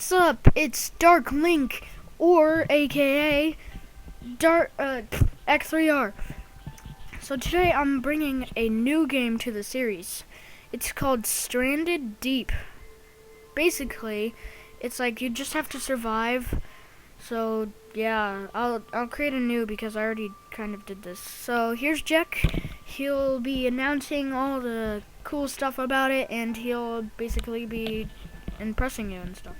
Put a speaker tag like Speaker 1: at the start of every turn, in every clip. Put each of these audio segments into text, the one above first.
Speaker 1: What's up? It's Dark Link, or AKA Dark X3R. So today I'm bringing a new game to the series. It's called Stranded Deep. Basically, it's like you just have to survive. So yeah, I'll create a new because I already kind of did this. So here's Jack. He'll be announcing all the cool stuff about it, and he'll basically be impressing you and stuff.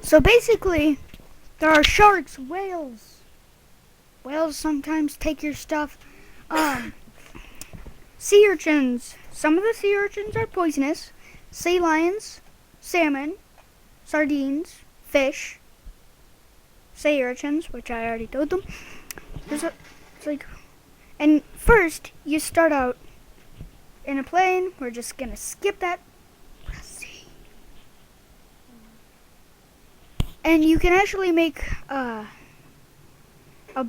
Speaker 1: So basically, there are sharks, whales. Whales sometimes take your stuff. Sea urchins. Some of the sea urchins are poisonous. Sea lions, salmon, sardines, fish, sea urchins, which I already told them. And first, you start out in a plane. We're just gonna skip that. And you can actually make a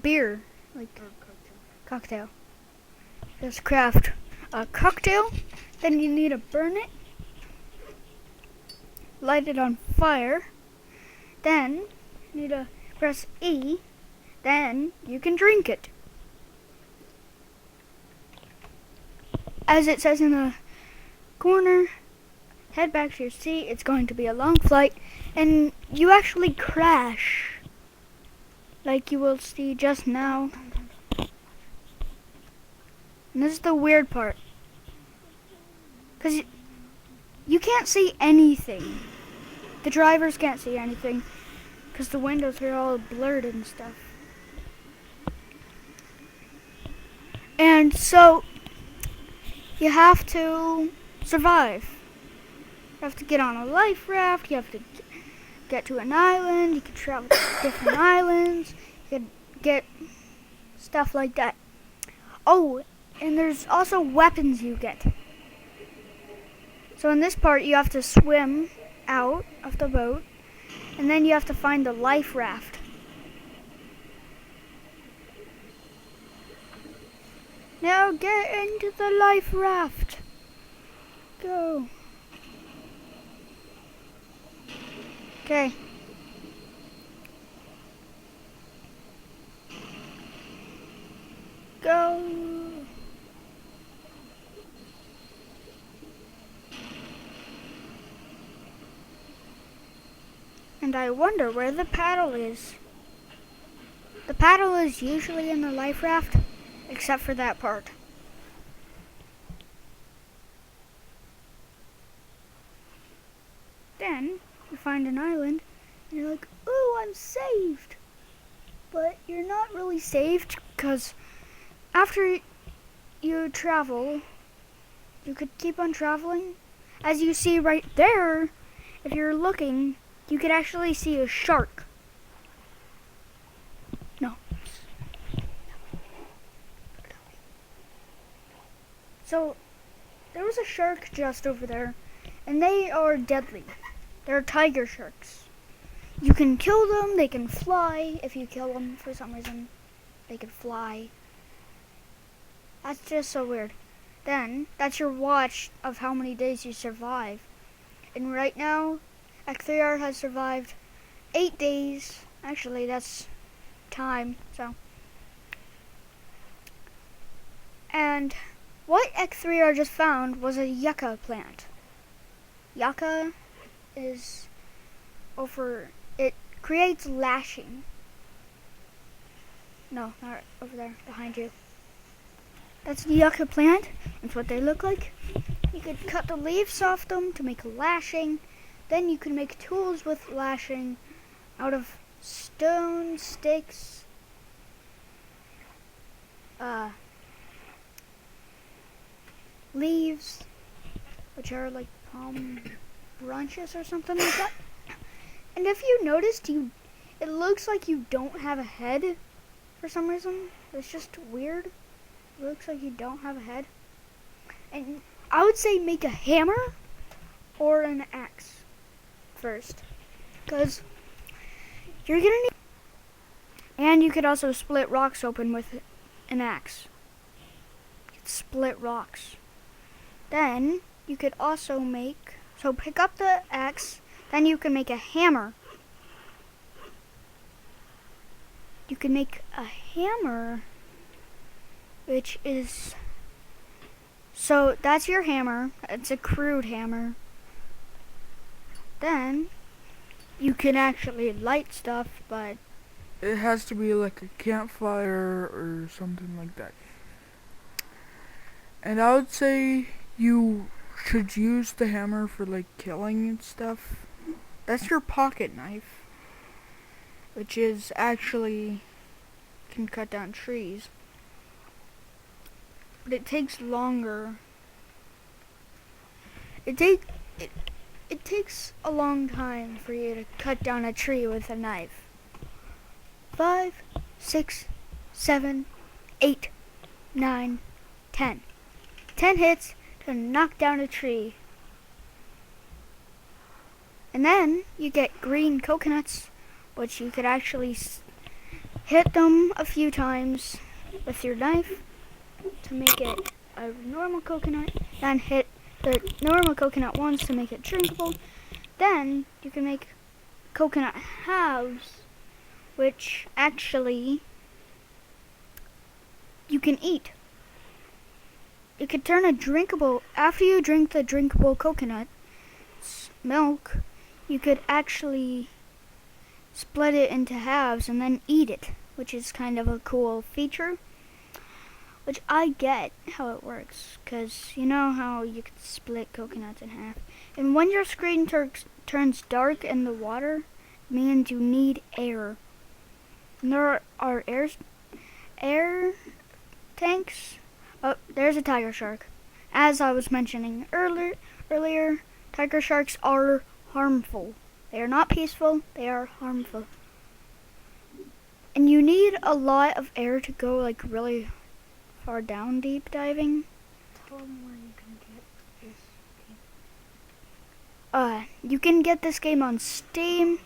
Speaker 1: beer, like cocktail. Just craft a cocktail. Then you need to burn it, light it on fire. Then you need to press E. Then you can drink it. As it says in the corner, head back to your seat. It's going to be a long flight, and you actually crash, like you will see just now. And this is the weird part, because you can't see anything. The drivers can't see anything, because the windows are all blurred and stuff. And so, you have to survive. You have to get on a life raft. You have to get to an island. You can travel to different islands. You can get stuff like that. Oh, and there's also weapons you get. So in this part, you have to swim out of the boat, and then you have to find the life raft. Now get into the life raft. Go. Okay. Go. And I wonder where the paddle is. The paddle is usually in the life raft, except for that part. Then you find an island, and you're like, ooh, I'm saved. But you're not really saved, because after you travel, you could keep on traveling. As you see right there, if you're looking, you could actually see a shark. No. So, there was a shark just over there, and they are deadly. They're tiger sharks. You can kill them, they can fly. If you kill them for some reason, they can fly. That's just so weird. Then, that's your watch of how many days you survive. And right now, X3R has survived 8 days. Actually, that's time, so. And what X3R just found was a yucca plant. Yucca is it creates lashing. No, not over there, behind you. That's the yucca plant. That's what they look like. You could cut the leaves off them to make lashing. Then you can make tools with lashing out of stone, sticks, leaves, which are like palm branches or something like that. And if you noticed, it looks like you don't have a head for some reason. It's just weird. It looks like you don't have a head. And I would say make a hammer or an axe first, because you're gonna need. And you could also split rocks open with an axe. You could split rocks.
Speaker 2: Then you could also pick up the axe, then you can make a hammer. You can make a hammer, which is, so that's your hammer. It's a crude hammer. Then you can actually light stuff, but
Speaker 3: it has to be like a campfire or something like that. And I would say you should use the hammer for like killing and stuff. That's your pocket knife, which is actually can cut down trees. But it takes longer. It takes a long time for you to cut down a tree with a knife. 5, 6, 7, 8, 9, 10. 10 hits to knock down a tree. And then you get green coconuts, which you could actually hit them a few times with your knife to make it a normal coconut, then hit the normal coconut once to make it drinkable. Then you can make coconut halves, which actually you can eat. You could turn a drinkable, after you drink the drinkable coconut milk, you could actually split it into halves and then eat it, which is kind of a cool feature. Which I get how it works, because you know how you could split coconuts in half. And when your screen turns dark in the water, it means you need air. And there are air tanks. Oh, there's a tiger shark. As I was mentioning earlier, tiger sharks are harmful. They are not peaceful, they are harmful. And you need a lot of air to go like really far down deep diving.
Speaker 1: Tell them where you can get this game.
Speaker 2: You can get this game on Steam,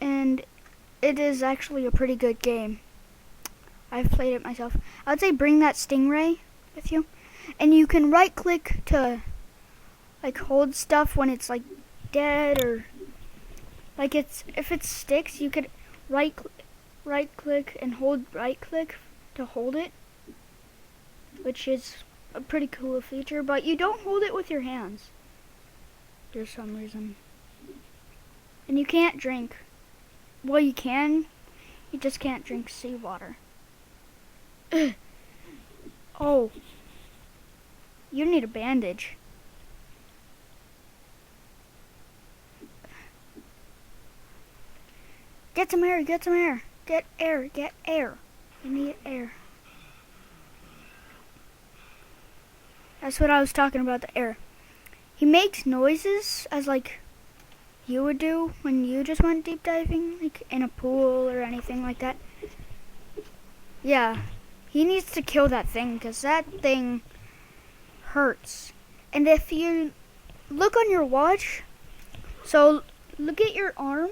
Speaker 2: and it is actually a pretty good game. I've played it myself. I would say bring that stingray with you, and you can right click to like hold stuff when it's like dead, or like if it sticks, you could right click and hold right click to hold it, which is a pretty cool feature, but you don't hold it with your hands for some reason. And you can't drink. Well, you can. You just can't drink seawater. Oh. You need a bandage. Get some air, get some air. Get air, get air. You need air. That's what I was talking about, the air. He makes noises as like you would do when you just went deep diving, like in a pool or anything like that. Yeah, he needs to kill that thing, because that thing hurts. And if you look on your watch, so look at your arm,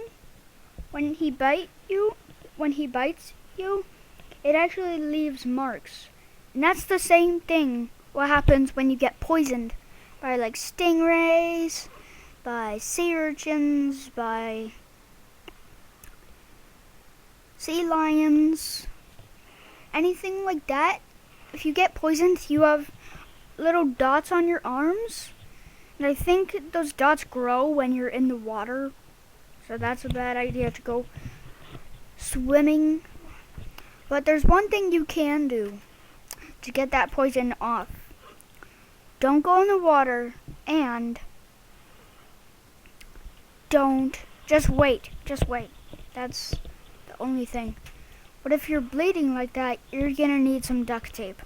Speaker 2: when he bites you, it actually leaves marks. And that's the same thing what happens when you get poisoned by like stingrays, by sea urchins, by sea lions, anything like that. If you get poisoned, you have little dots on your arms, and I think those dots grow when you're in the water, so that's a bad idea to go swimming. But there's one thing you can do to get that poison off. Don't go in the water, and just wait. That's the only thing. But if you're bleeding like that, you're gonna need some duct tape.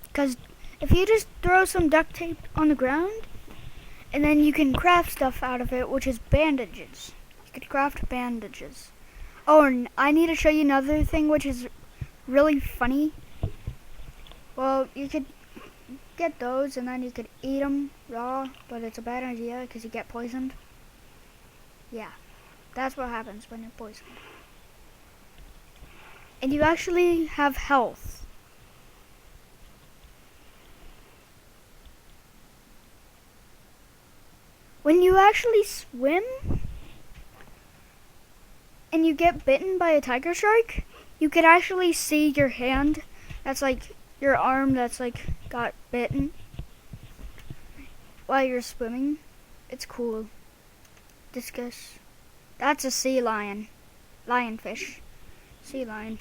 Speaker 2: Because if you just throw some duct tape on the ground, and then you can craft stuff out of it, which is bandages. You could craft bandages. Oh, and I need to show you another thing which is really funny. Well, you could get those and then you could eat them raw, but it's a bad idea because you get poisoned. Yeah, that's what happens when you're poisoned. And you actually have health. when you actually swim and you get bitten by a tiger shark, you could actually see your hand. That's like your arm that's like got bitten while you're swimming. It's cool. Discus. That's a sea lion. Lionfish. Sea lion.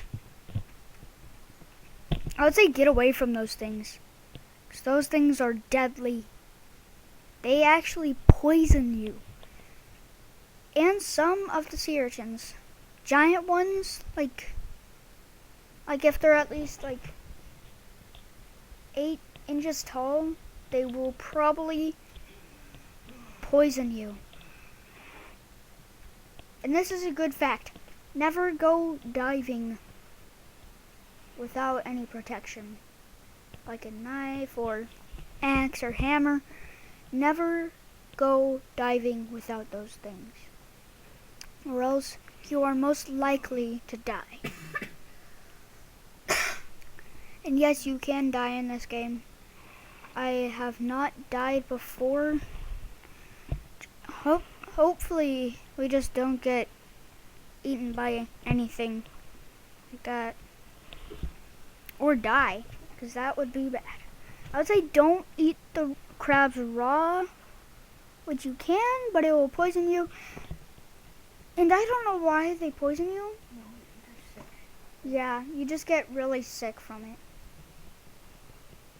Speaker 2: I would say get away from those things, 'cause those things are deadly. They actually poison you. And some of the sea urchins. Giant ones, like if they're at least like 8 inches tall, they will probably poison you. And this is a good fact. Never go diving without any protection, like a knife or axe or hammer. Never go diving without those things, or else you are most likely to die. And yes, you can die in this game. I have not died before. Hopefully we just don't get eaten by anything like that, or die, because that would be bad. I would say don't eat the crabs raw, which you can, but it will poison you. And I don't know why they poison you. Yeah, you just get really sick from it.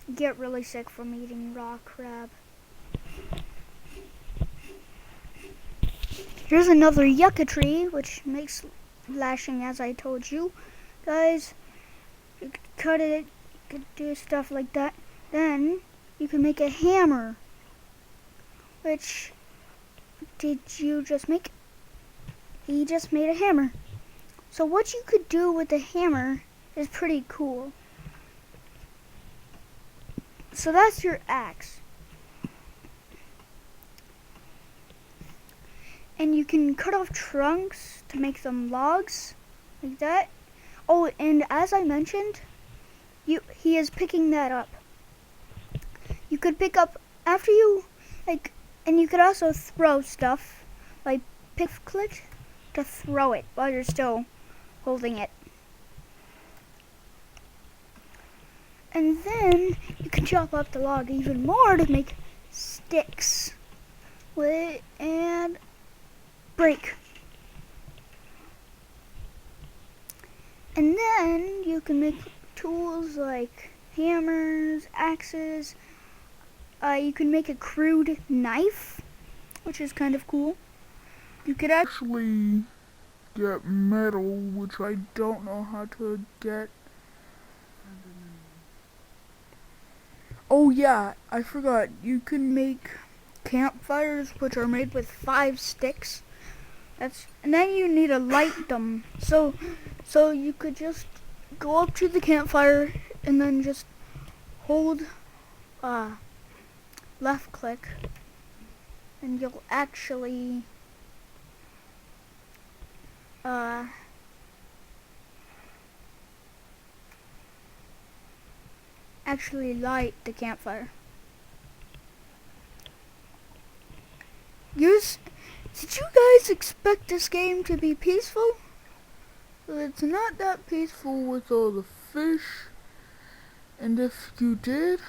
Speaker 2: You get really sick from eating raw crab. Here's another yucca tree, which makes lashing, as I told you. Guys, you could cut it, you could do stuff like that. Then, you can make a hammer. Which, did you just make? He just made a hammer. So what you could do with the hammer is pretty cool. So that's your axe. And you can cut off trunks to make them logs, like that. Oh, and as I mentioned, he is picking that up. You could pick up after you, like, and you could also throw stuff, like click to throw it while you're still holding it. And then you can chop up the log even more to make sticks with it and break. And then you can make tools like hammers, axes. You can make a crude knife, which is kind of cool. You could actually get metal, which I don't know how to get. Oh yeah, I forgot. You can make campfires, which are made with 5 sticks. And then you need to light them. So you could just go up to the campfire and then just hold left click, and you'll actually light the campfire. Did you guys expect this game to be peaceful? Well, it's not that peaceful with all the fish. And if you didn't,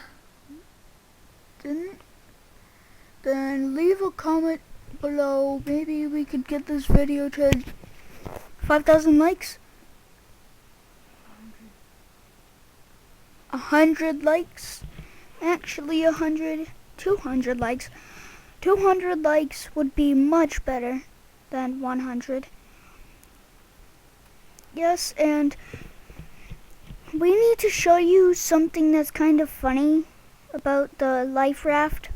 Speaker 2: then leave a comment below. Maybe we could get this video to 5,000 likes. 100 likes. Actually 200 likes. 200 likes would be much better than 100. Yes, and we need to show you something that's kind of funny about the life raft.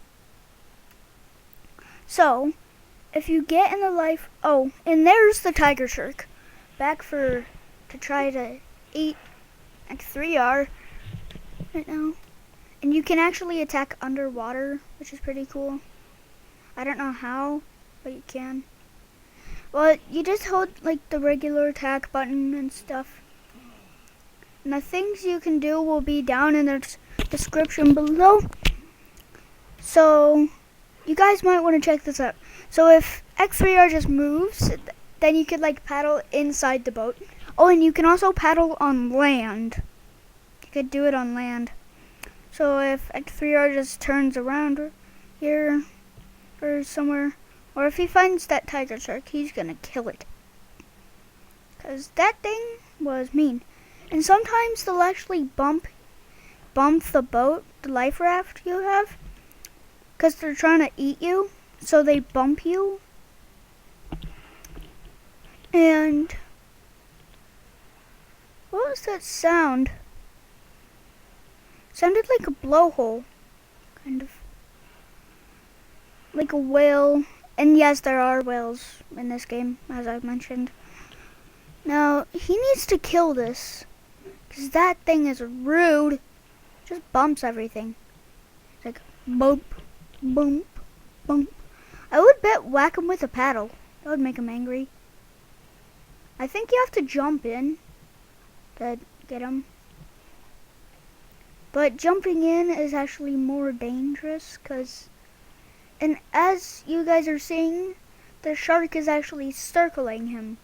Speaker 2: So, if you get in the life, oh, and there's the tiger shark, back to try to eat X3R right now. And you can actually attack underwater, which is pretty cool. I don't know how, but you can. Well, you just hold like the regular attack button and stuff. And the things you can do will be down in the description below. So, you guys might want to check this out. So if X3R just moves, then you could like paddle inside the boat. Oh, and you can also paddle on land. You could do it on land. So if X3R just turns around here or somewhere, or if he finds that tiger shark, he's gonna kill it. Cause that thing was mean. And sometimes they'll actually bump the boat, the life raft you have, because they're trying to eat you, so they bump you. And what was that sound? Sounded like a blowhole, kind of. Like a whale. And yes, there are whales in this game, as I've mentioned. Now, he needs to kill this, because that thing is rude. Just bumps everything. It's like bump, bump, bump. I would bet whack him with a paddle. That would make him angry. I think you have to jump in to get him. But jumping in is actually more dangerous, and as you guys are seeing, the shark is actually circling him.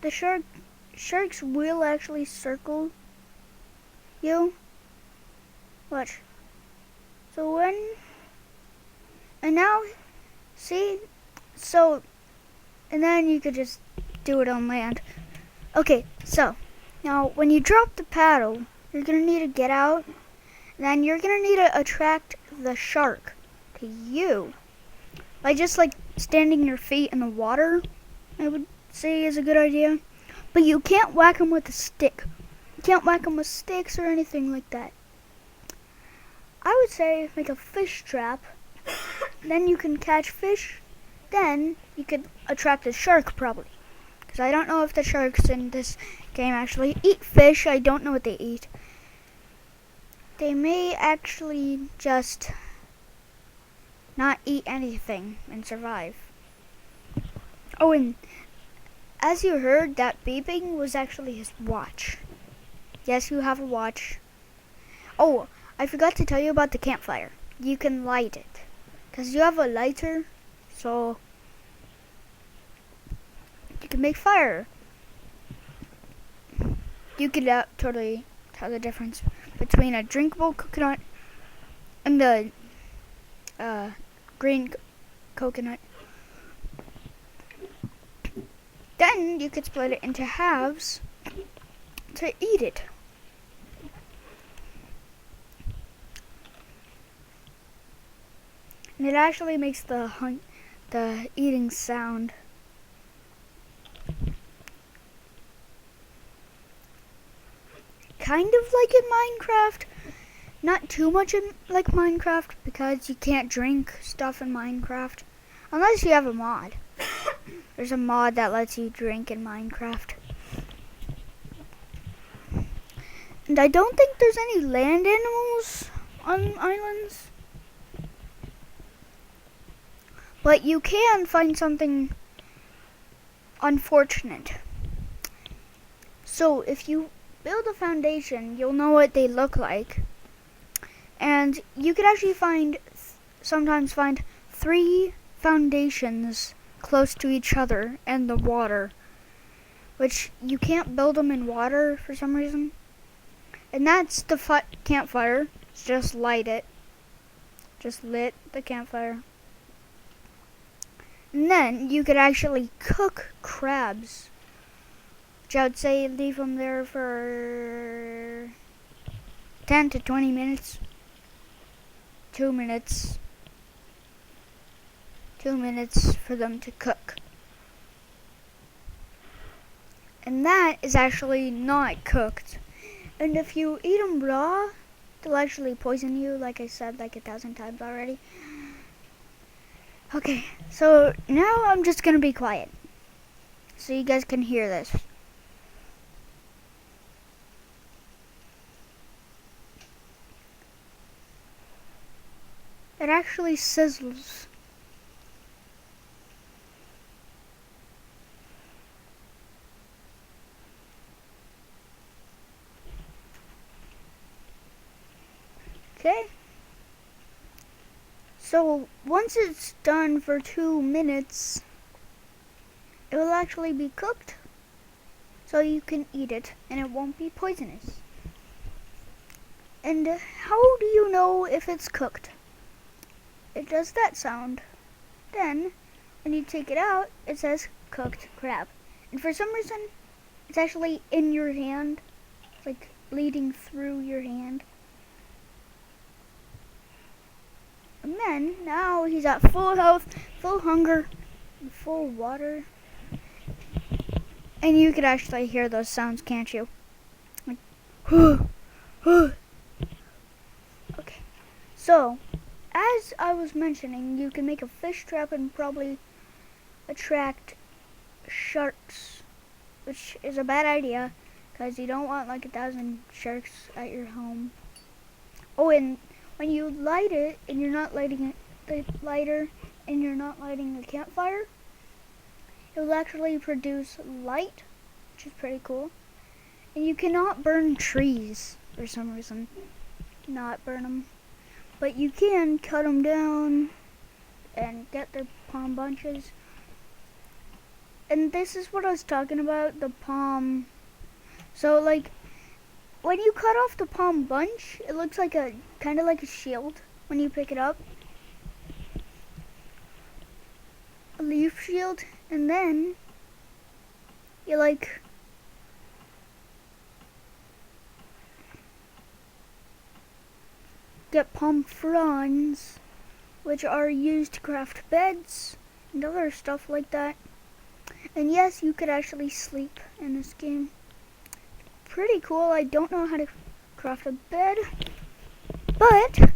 Speaker 2: The sharks will actually circle you. Watch. So and now, see? So, and then you could just do it on land. Okay, so, now when you drop the paddle, you're going to need to get out. Then you're going to need to attract the shark to you. By just like standing your feet in the water, I would say is a good idea. But you can't whack him with a stick. You can't whack him with sticks or anything like that. I would say make a fish trap. Then you can catch fish. Then you could attract a shark probably. Because I don't know if the sharks in this game actually eat fish. I don't know what they eat. They may actually just not eat anything and survive. Oh, and as you heard, that beeping was actually his watch. Yes, you have a watch. Oh, I forgot to tell you about the campfire. You can light it. Because you have a lighter, so you can make fire. You can totally tell the difference between a drinkable coconut and the green coconut. Then you could split it into halves to eat it. And it actually makes the eating sound. Kind of like in Minecraft. Not too much like Minecraft, because you can't drink stuff in Minecraft. Unless you have a mod. There's a mod that lets you drink in Minecraft. And I don't think there's any land animals on islands. But you can find something unfortunate. So if you build a foundation, you'll know what they look like. And you could actually sometimes find 3 foundations close to each other in the water, which you can't build them in water for some reason. And that's the campfire. Just light it. Just lit the campfire. And then you could actually cook crabs, which I would say leave them there for 10 to 20 minutes. 2 minutes. 2 minutes for them to cook. And that is actually not cooked. And if you eat them raw, they'll actually poison you, like I said like 1,000 times already. Okay, so now I'm just gonna be quiet, so you guys can hear this. It actually sizzles. Okay. So once it's done for 2 minutes, it will actually be cooked, so you can eat it and it won't be poisonous. And how do you know if it's cooked? It does that sound. Then, when you take it out, it says cooked crab. And for some reason, it's actually in your hand, like bleeding through your hand. And then, now he's at full health, full hunger, and full water. And you could actually hear those sounds, can't you? Like, okay. So, as I was mentioning, you can make a fish trap and probably attract sharks, which is a bad idea because you don't want like 1,000 sharks at your home. Oh, and when you light it and you're not lighting the lighter and you're not lighting the campfire, it will actually produce light, which is pretty cool. And you cannot burn trees for some reason. Not burn them. But you can cut them down and get the palm bunches. And this is what I was talking about, the palm. So like, when you cut off the palm bunch, it looks like a, kind of like a shield when you pick it up. A leaf shield. And then, you like, get palm fronds, which are used to craft beds and other stuff like that. And yes, you could actually sleep in this game. Pretty cool. I don't know how to craft a bed, but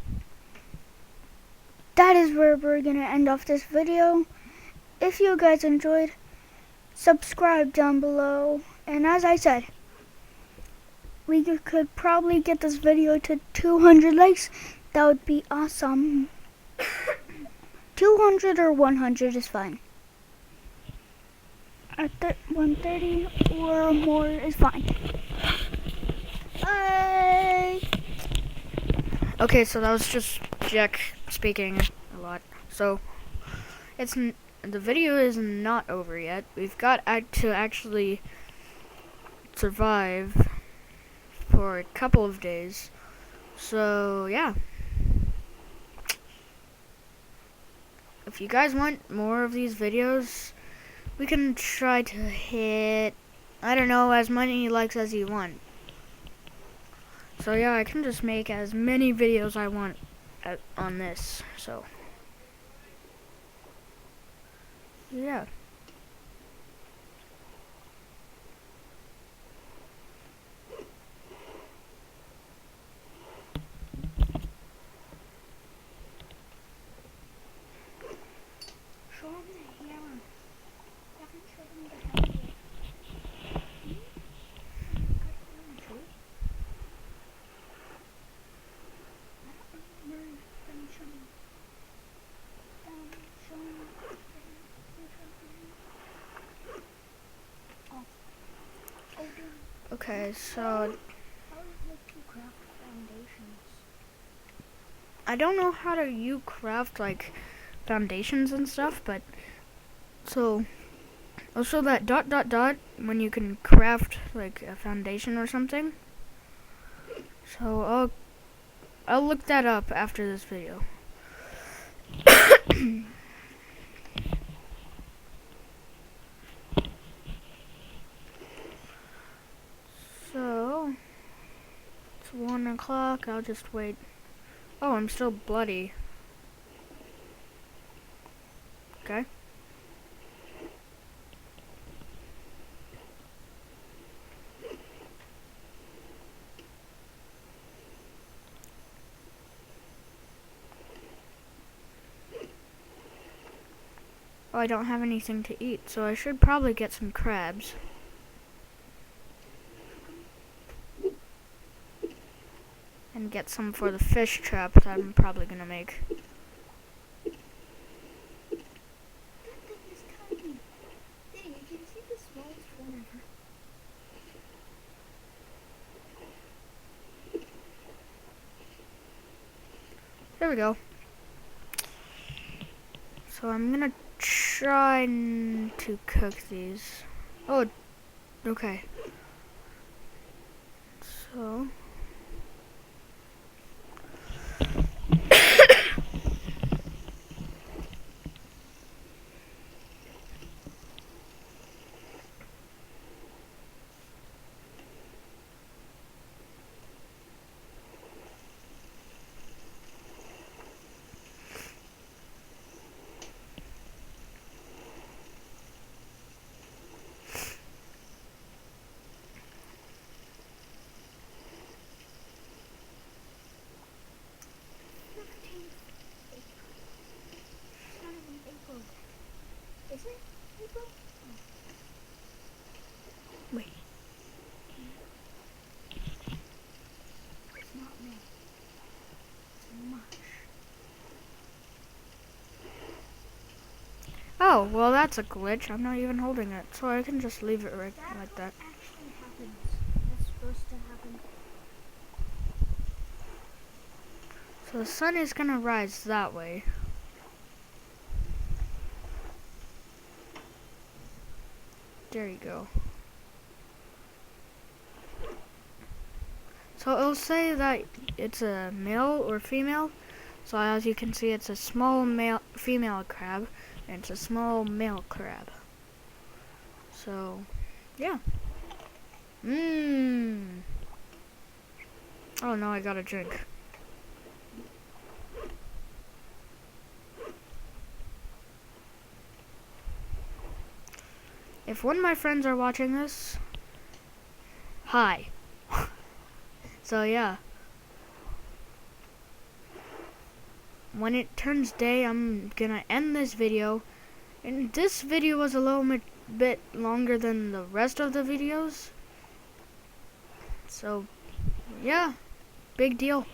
Speaker 2: that is where we're gonna end off this video. If you guys enjoyed, subscribe down below. And as I said, we could probably get this video to 200 likes. That would be awesome. 200 or 100 is fine. At 130 or more is fine. Bye.
Speaker 1: Okay, so that was just Jack speaking a lot. So the video is not over yet. We've got to actually survive for a couple of days. So yeah. If you guys want more of these videos, we can try to hit, I don't know, as many likes as you want. So yeah, I can just make as many videos I want on this. So yeah.
Speaker 2: Show him the hammer. Haven't showed him the hammer yet.
Speaker 1: Okay, so I don't know how to you craft like foundations and stuff, but so also that ... when you can craft like a foundation or something. So I'll look that up after this video. So it's 1 o'clock. I'll just wait. Oh, I'm still bloody. Okay. Oh, I don't have anything to eat, so I should probably get some crabs. And get some for the fish trap that I'm probably gonna make.
Speaker 2: That thing is tiny. Dang, you can see the smallest one ever.
Speaker 1: There we go. So I'm gonna try to cook these. Oh, okay. So.
Speaker 2: Is it April?
Speaker 1: Wait.
Speaker 2: It's not May. It's March.
Speaker 1: Oh, well that's a glitch. I'm not even holding it, so I can just leave it right
Speaker 2: That's
Speaker 1: like that.
Speaker 2: what actually happens. That's supposed to happen.
Speaker 1: So the sun is gonna rise that way. There you go. So it'll say that it's a male or female. So as you can see, it's a small female crab, and it's a small male crab. So, yeah. Oh no, I got a drink. If one of my friends are watching this, hi. So yeah. When it turns day, I'm gonna end this video. And this video was a little bit longer than the rest of the videos. So, yeah. Big deal.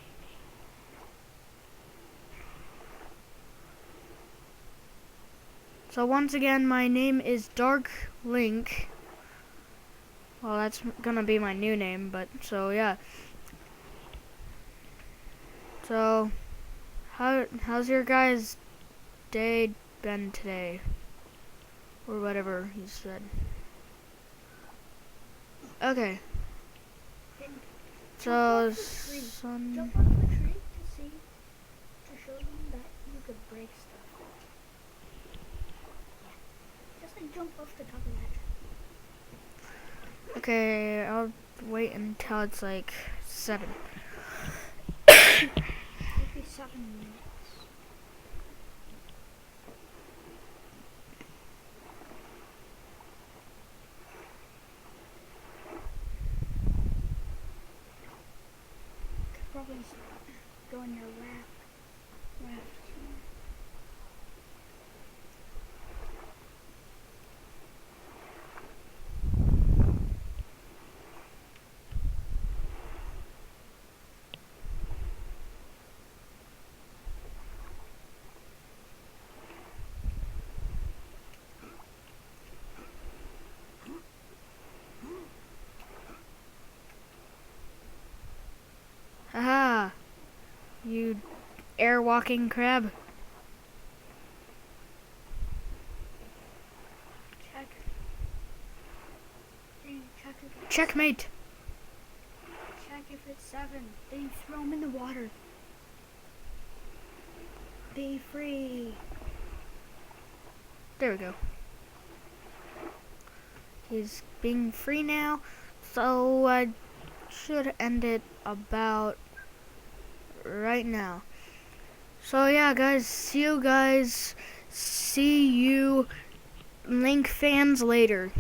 Speaker 1: So once again, my name is Dark Link. Well, that's gonna be my new name, but so yeah. So, how's your guys' day been today? Or whatever he said. Okay. So, sun.
Speaker 2: Jump off the tree to show them that you could break stuff. Yeah. Just like jump off the top of that tree.
Speaker 1: Okay, I'll wait until it's like 7.
Speaker 2: It'll be 7 minutes. Could probably go in your raft.
Speaker 1: Haha. You air walking crab.
Speaker 2: Check. Hey, check if
Speaker 1: Checkmate.
Speaker 2: check if it's 7. Then you throw them in the water. Be free.
Speaker 1: There we go. He's being free now, so I should end it about right now. So yeah, guys, see you Link fans later.